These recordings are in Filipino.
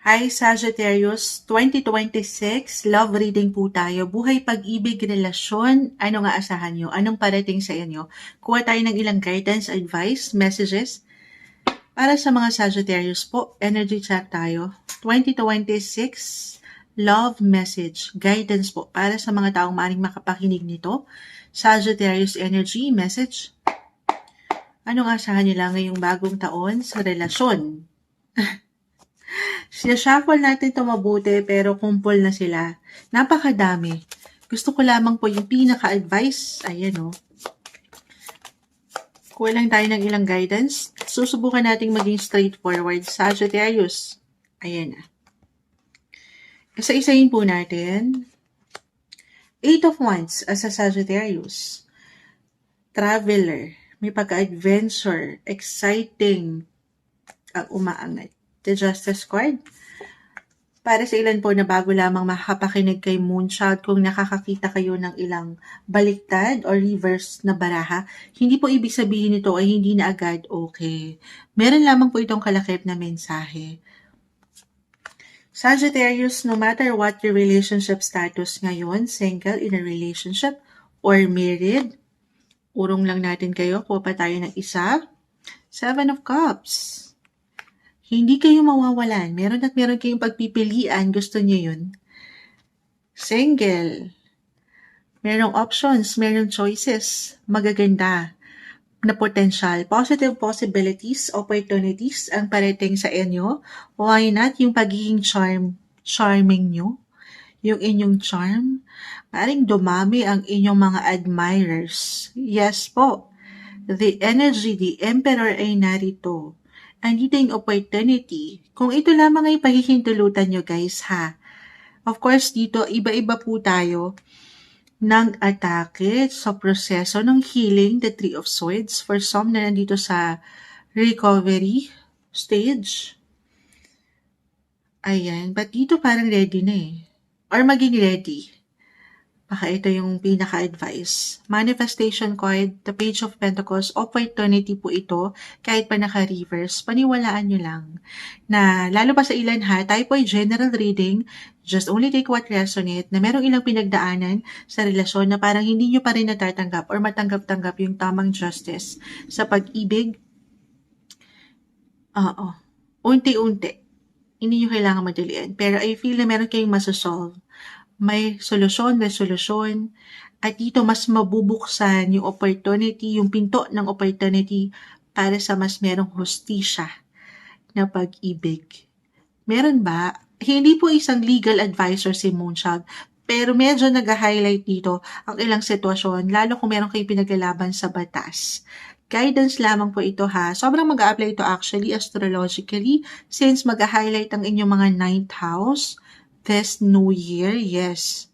Hi Sagittarius, 2026, love reading po tayo. Buhay, pag-ibig, relasyon, ano nga asahan nyo? Anong parating sa inyo? Kuha tayo ng ilang guidance, advice, messages. Para sa mga Sagittarius po, energy check tayo. 2026, love message, guidance po para sa mga taong maaaring makapakinig nito. Sagittarius energy, message. Anong asahan nila ngayong bagong taon sa relasyon? Sinashuffle natin ito mabuti pero kumpol na sila. Napakadami. Gusto ko lamang po yung pinaka-advice. Ayan o. Kuha lang tayo ng ilang guidance. Susubukan nating maging straightforward. Sagittarius. Ayan na. Isa-isayin po natin. 8 of Wands as a Sagittarius. Traveler. May pagka-adventure. Exciting. Ang umaangat. The Justice card. Para sa ilan po na bago lamang makapakinig kay Moonchild, kung nakakakita kayo ng ilang baliktad or reverse na baraha, hindi po ibig sabihin nito ay hindi na agad okay. Meron lamang po itong kalakip na mensahe. Sagittarius, no matter what your relationship status ngayon, single, in a relationship, or married, urong lang natin kayo, kuha pa tayo ng isa. 7 of Cups. Hindi kayo mawawalan. Meron kayong pagpipilian. Gusto niyo yun. Single. Merong options. Merong choices. Magaganda na potential. Positive possibilities, opportunities ang parating sa inyo. Why not? Yung pagiging charming nyo. Yung inyong charm. Maring dumami ang inyong mga admirers. Yes po. The energy, the emperor ay narito. Andito yung opportunity. Kung ito lamang ay pahihintulutan nyo guys ha. Of course dito iba-iba po tayo ng atake sa proseso ng healing, the 3 of Swords. For some na nandito sa recovery stage. Ayan, but dito parang ready na eh. Or maging ready. Baka ito yung pinaka-advice. Manifestation card, the Page of Pentacles, opportunity po ito, kahit pa naka-reverse, paniwalaan nyo lang. Na lalo pa sa ilan ha, tayo po ay general reading, just only take what resonate, na merong ilang pinagdaanan sa relasyon na parang hindi nyo pa rin natatanggap or matanggap-tanggap yung tamang justice sa pag-ibig. Unti-unti. Hindi nyo kailangan madalian. Pero I feel na meron kayong masasolve. May resolution, at dito mas mabubuksan yung opportunity, yung pinto ng opportunity para sa mas merong hustisya na pag-ibig. Meron ba? Hindi po isang legal advisor si Moonchild, pero medyo nag-highlight dito ang ilang sitwasyon, lalo kung meron kayo pinaglalaban sa batas. Guidance lamang po ito ha. Sobrang mag-a-apply ito actually astrologically since mag-highlight ang inyong mga 9th house this new year, yes.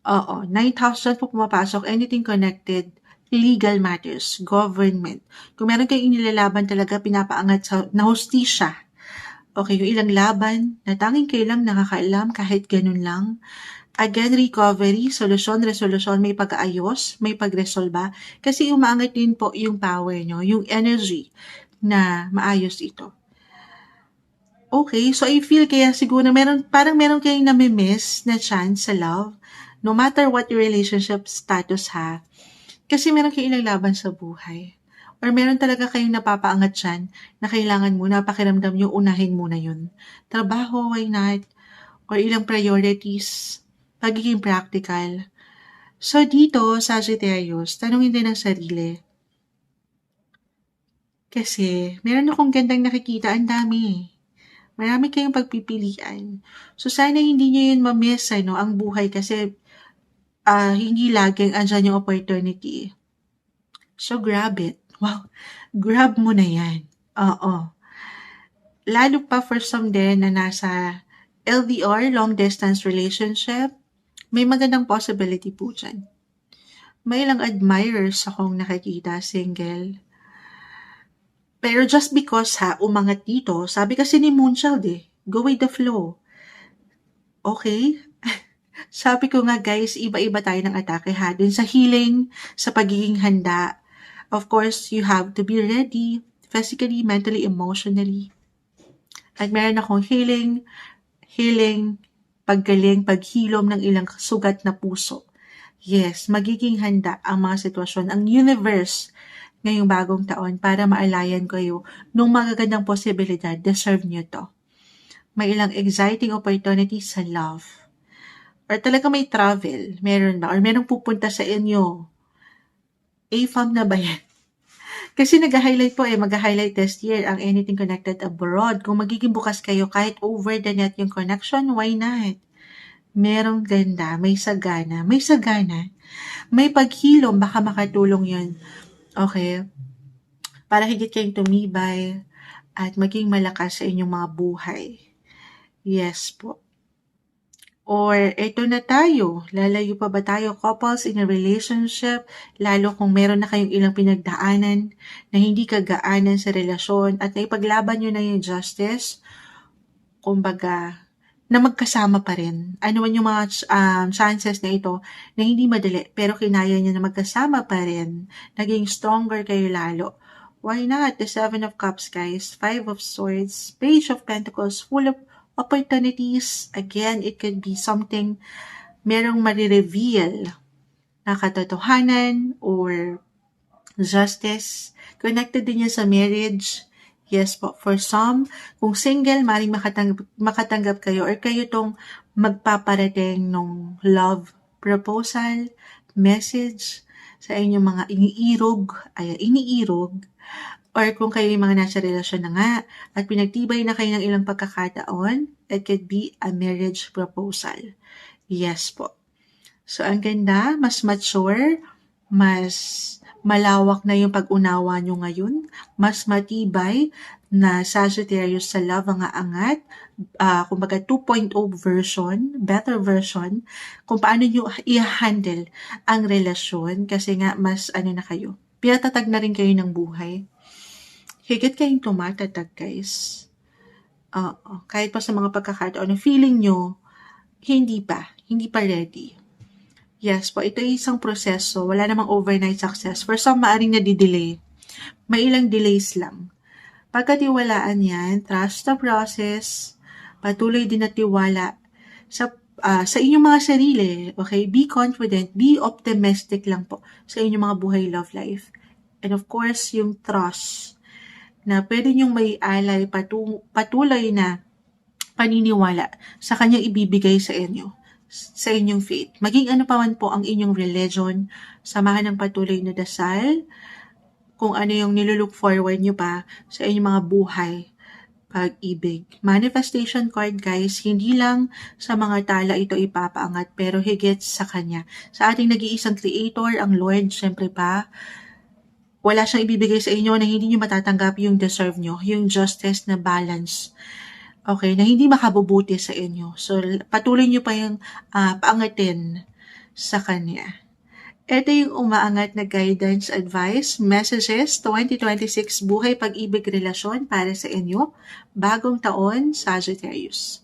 9th house po pumapasok, anything connected, legal matters, government. Kung meron kayong inilalaban talaga, pinapaangat na hustisya. Okay, yung ilang laban, na tanging kayo lang nakakaalam kahit ganun lang. Again, recovery, solusyon, resolution, may pag-aayos, may pag-resolba. Kasi umaangat din po yung power nyo, yung energy na maayos ito. Okay, so I feel kaya siguro parang meron kayong nami-miss na chance sa love, no matter what your relationship status ha. Kasi meron kayong ilang laban sa buhay. Or meron talaga kayong napapaangat dyan na kailangan mo, napakiramdam nyo, unahin muna yun. Trabaho, why not? Or ilang priorities, pagiging practical. So dito, Sagittarius, tanungin din ang sarili. Kasi meron akong gandang nakikita, ang dami. Marami kayong pagpipilian. So, sana hindi nyo yun ma-miss, ang buhay kasi hindi laging andyan yung opportunity. So, grab it. Wow, grab mo na yan. Oo. Lalo pa for some din na nasa LDR, long distance relationship, may magandang possibility po dyan. May ilang admirers akong nakikita, single. Pero just because umangat dito, sabi kasi ni Moonchild go with the flow. Okay? Sabi ko nga guys, iba-iba tayo ng atake ha. Dun sa healing, sa pagiging handa. Of course, you have to be ready, physically, mentally, emotionally. At meron akong healing, paggaling, paghilom ng ilang sugat na puso. Yes, magiging handa ang mga sitwasyon, ang universe ngayong bagong taon para maalayan kayo nung magagandang posibilidad. Deserve nyo to. May ilang exciting opportunities sa love. Or talaga may travel. Meron ba? Or merong pupunta sa inyo. A-fam na ba yan? Kasi nag-highlight po mag-highlight this year ang anything connected abroad. Kung magiging bukas kayo kahit over the net yung connection, why not? Merong ganda, may sagana, may paghilom, baka makatulong yun. Okay? Para higit kayong tumibay at maging malakas sa inyong mga buhay. Yes po. Or eto na tayo, lalayo pa ba tayo couples in a relationship, lalo kung meron na kayong ilang pinagdaanan na hindi kagaanan sa relasyon at naipaglaban nyo na yung justice, kumbaga, na magkasama pa rin. Ano man yung mga chances na ito na hindi madali, pero kinaya nyo na magkasama pa rin, naging stronger kayo lalo. Why not? The Seven of Cups, guys. Five of Swords. Page of Pentacles. Full of opportunities. Again, it could be something merong marireveal na katotohanan or justice. Connected din yan sa marriage. Yes po. For some, kung single, maring makatanggap kayo or kayo tong magpaparating ng love proposal, message sa inyong mga iniirog, or kung kayo yung mga nasa relasyon na nga at pinagtibay na kayo ng ilang pagkakataon, it could be a marriage proposal. Yes po. So, ang ganda, mas mature, mas malawak na yung pag-unawa nyo ngayon, mas matibay na Sagittarius sa love ang aangat, kumbaga 2.0 version, better version, kung paano nyo i-handle ang relasyon kasi nga mas na kayo. Pinatatag na rin kayo ng buhay. Higit kayong tumatatag, guys. Kahit pa sa mga pagkakataon, feeling nyo, hindi pa ready. Yes po, ito ay isang proseso. Wala namang overnight success. For some, maaring nadidelay. May ilang delays lang. Pagkatiwalaan yan, trust the process, patuloy din na tiwala sa inyong mga sarili. Okay? Be confident, be optimistic lang po sa inyong mga buhay love life. And of course, yung trust na pwede niyong may alay patuloy na paniniwala sa kanyang ibibigay sa inyo, sa inyong faith. Maging ano pa man po ang inyong religion, samahan ng patuloy na dasal, kung ano yung nilulook forward nyo pa sa inyong mga buhay, pag-ibig. Manifestation card, guys, hindi lang sa mga tala ito ipapaangat, pero higit sa Kanya. Sa ating nag-iisang Creator, ang Lord, syempre pa, wala siyang ibibigay sa inyo na hindi nyo matatanggap yung deserve nyo, yung justice na balance. Okay, na hindi makabubuti sa inyo. So, patuloy nyo pa yung paangatin sa Kanya. Ito yung umaangat na guidance, advice, messages, 2026 buhay, pag-ibig, relasyon para sa inyo. Bagong taon, Sagittarius.